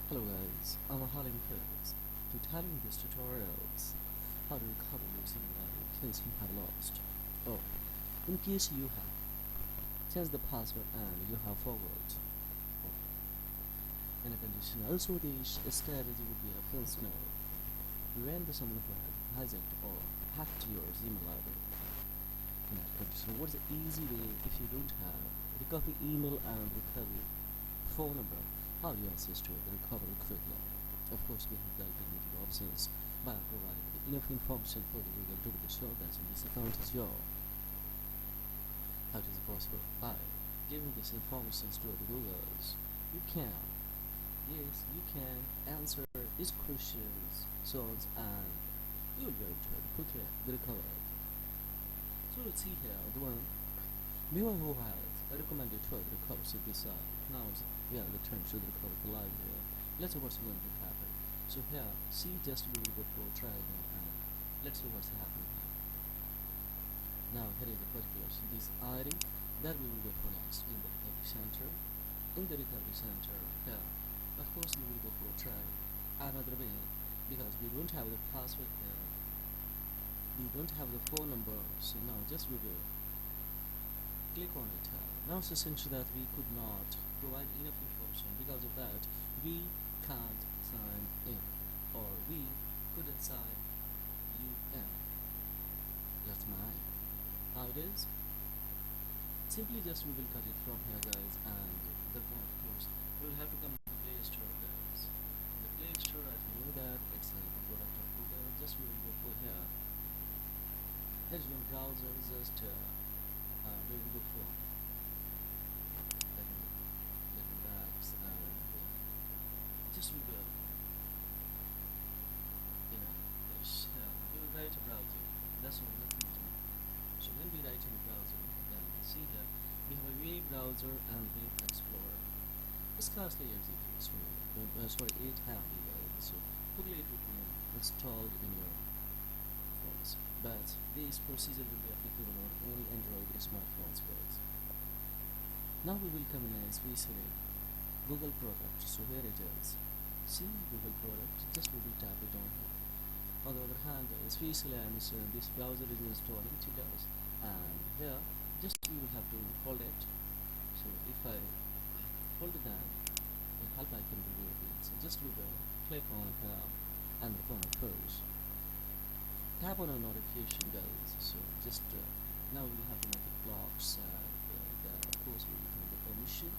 Hello guys, I'm Halim Fields. To tell you this tutorials how to recover your email in case you have lost. Oh, in case you have changed the password and you have forgot. Oh, in a condition also this strategy would be a offense now. When the someone who has hijacked or hacked your email ID. In that condition, what is the easy way if you don't have recovery email and recovery phone number? How you access to the recovery quickly? Of course, we have the alternative options by providing enough information for the Google to be sure that this account is yours. How it is possible? By giving this information to the Googles, you can, yes, you can answer these questions, songs, and you will be able to quickly recover. So let's see here the one who has recommended for the recovery this now we are returned to the recovery live here. Let's see what's going to happen. So here, see just we will go for try again and let's see what's happening here. Now here is the particular this ID that we will go for next in the recovery center. In the recovery center here, of course we will go for try another way because we don't have the password here. We don't have the phone number, so now just we will click on it. Now it's essential that we could not provide enough information. Because of that, we can't sign in, or we couldn't sign you in. That's mine. How it is? Simply just we will cut it from here, guys, and the one, of course, we will have to come to the Play Store, guys. In the Play Store, as we know that it's a product of Google. Just we will go for here. Here's one browser. Just we will go for just we will this we will write a browser. That's all, nothing more. So when we write in browser, then see here we have a web browser and web explorer. It's scarcely executes sorry 8 have so hopefully it would be installed in your phones, but this procedure will be applicable on only Android smartphones, guys. Now we will come in as we select Google product. So here it is. See Google product. Just we will tap it on here. On the other hand, especially this browser is installing it does, and here just we will have to hold it. So if I hold it down, the help icon will be so just we will click on here and the phone first. Tap on a notification, guys. So just now we will have to make it blocks. Of course we will have the permission.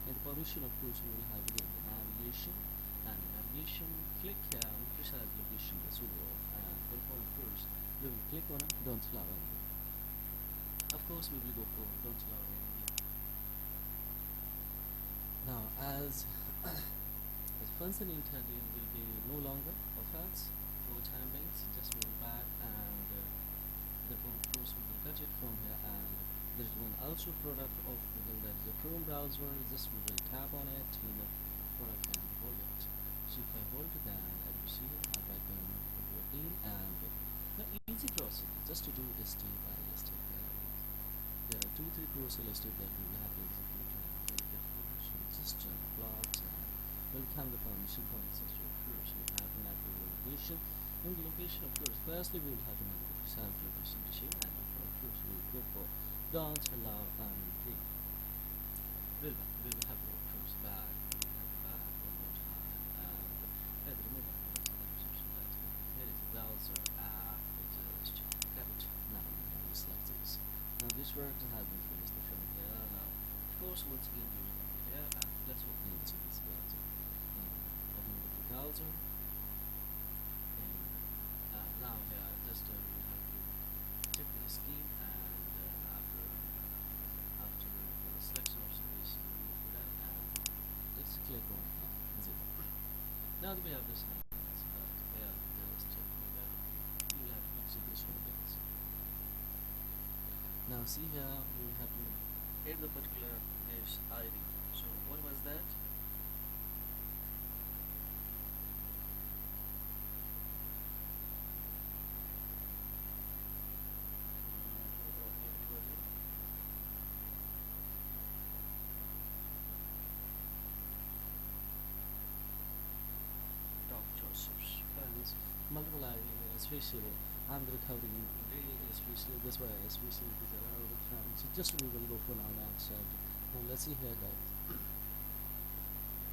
In the permission, of course, we will have again the navigation, and navigation, click here on the precise location the pseudo off, and confirm, of course, we will click on it, don't allow anything. Of course, we will go for don't allow anything. Now, as the function intended will be no longer offense for the time being, so just roll back, and the phone, of course, we will cut it from here, and there is one also product of Google, that is a Chrome browser. Just we will tap on it in the product and hold it. So if I hold it down, as you see, I can go in, and the easy process just to do is step by step. There are 2-3 crucial steps that we will have to execute, and we'll get permission, just blocks, and we'll come the permission from the system. Of course, we have to navigate the location. In the location, of course, firstly we will have to navigate the precise location to share, and of course we will go for don't allow anything. We will have to cruise back, we will have to back one more time, and remove that section that here is the browser app, just tap it. Now we can select this. Now this work has been finished from here. Now of course once again you will come here, and let's open into this browser. Open the browser, and now here just we have to check the scheme, and after the selection option is removed, and let's click on zero. Now that we have this now, yeah, just you will have to see this one, guys. Now see here, we will have to add the particular dish ID. So what was that? multiple ideas, especially I'm recording today, especially this way, especially these are all the time. So just we will go for our next subject. Now let's see here, guys.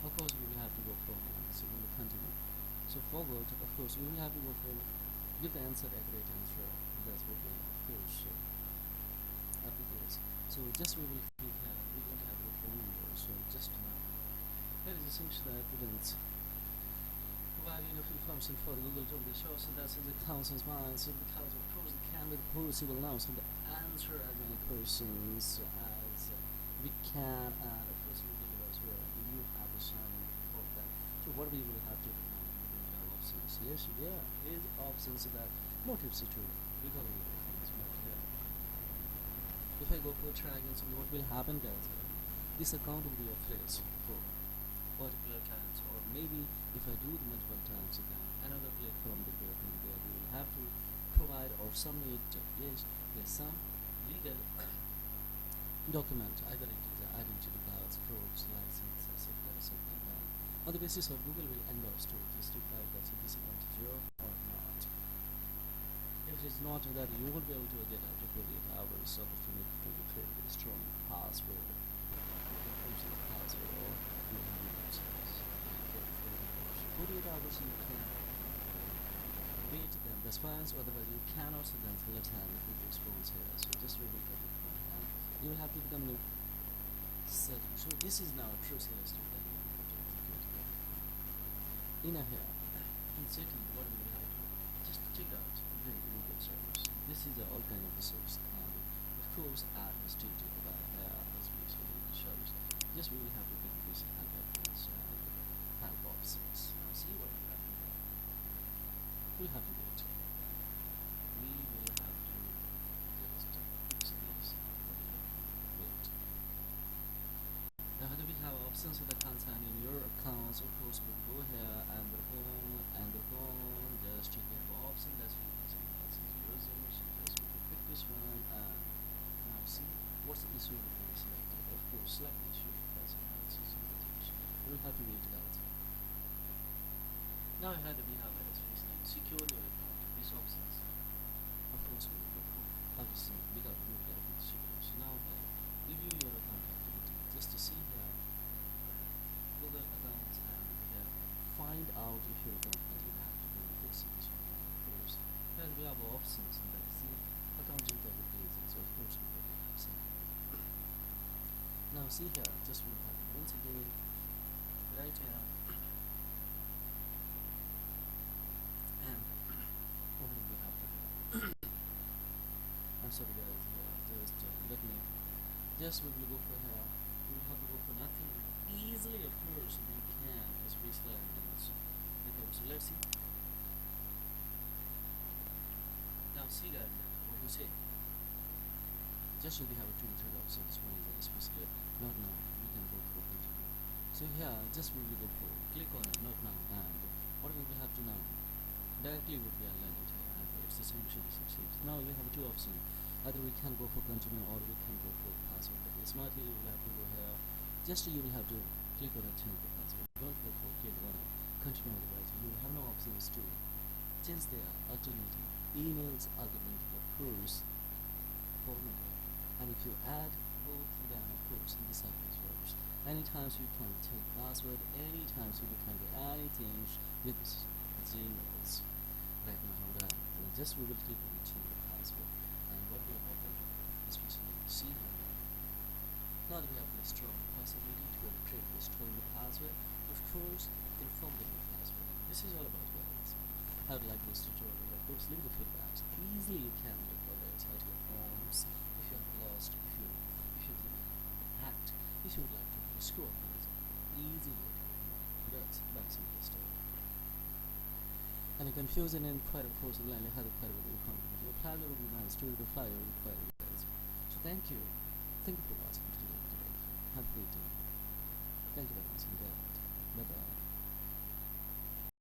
Of course, we will have to go for so we will continue. So forward, of course, we will have to go for give the answer accurate answer. That's what we of course applicants. So just we will click here. We don't have the phone number, so just that is essentially evidence providing enough information for Google to the show. So that's the council's mind. So because of course the candidate policy will now so the answer as many questions as we can, and of course we will as well. You have the signing for that. So what we will have to do now, we will have options. Yes, yeah, is options that motives to recovery things more here. If I go for triangles, what will happen guys? This account will be a phrase for particular times, or maybe if I do it multiple times, then another platform will be open where we will have to provide or submit some legal document, either it is identity cards, proofs, license, etc. Something like that. On the basis of Google will endorse to justify that this account is yours or not. If it is not, that you will be able to get up to 48 hours opportunity to create a strong password. Password or you have 48 hours you can wait then response, otherwise you cannot, so then let's have the response here. So just really get it from hand. You will have to become new setting. So this is now a process to that you have to execute here. In a here, in setting, what we will have to just check out the Google service. This is all kind of the service, and of course administrative as we shows. Just we will have to pick this help options, help options. Now see what we have to do. We'll have to wait. We will have to just fix this. Wait. Now, how do we have options that concerning your accounts? Of course, we'll go here and the home, just check the option that's someone else is using. So just we will pick this one, and now see what's the issue we will select. Of course, select the issue that someone else is using. We'll have to wait guys. Now I had to be have a space name, secure your account. These options, of course, we will go how to see without Google account secure. So now review your account activity just to see here Google accounts and here find out if your account has been hacked. You will fix this one. Of course, then we have options and then see account recovery pages. So of course we will have something. Now see here, just we have once again right here. I'm sorry guys, just let me just we will go for here. We will have to go for nothing easily, of course we can especially so let's see. Now see guys, what do you say? Just we have two three options. One is especially not now, we can go for continue. So here just we will go for click on it, not now, and what we will have to now directly would be aligned here, and it's the solution is succeed. Now we have two options. Either we can go for continue or we can go for password. But smartly you will have to go here. Just you will have to click on a change the password. Don't go for click on continue, otherwise you will have no options to change their alternative emails, alternative of course phone number. And if you add both, then of course this happens works. Anytime you can change the password, anytime you can do anything with Gmails. Right now how that just we will click on change the password, and what will happen is we see here. Now that we have the strong possibility to create the strong password, of course confirm the new password. This is all about words. I would like this tutorial. Of course leave the feedbacks. Easily you can record it at your homes if you have lost, if you've been hacked, if you would like to restore it. Easy way to that's simple stuff. And confusion and quite of course will only have a quite a bit of content. Your plan will be nice to reply or quite a bit. So thank you for watching today. Have a great day. Thank you very much indeed. Bye bye.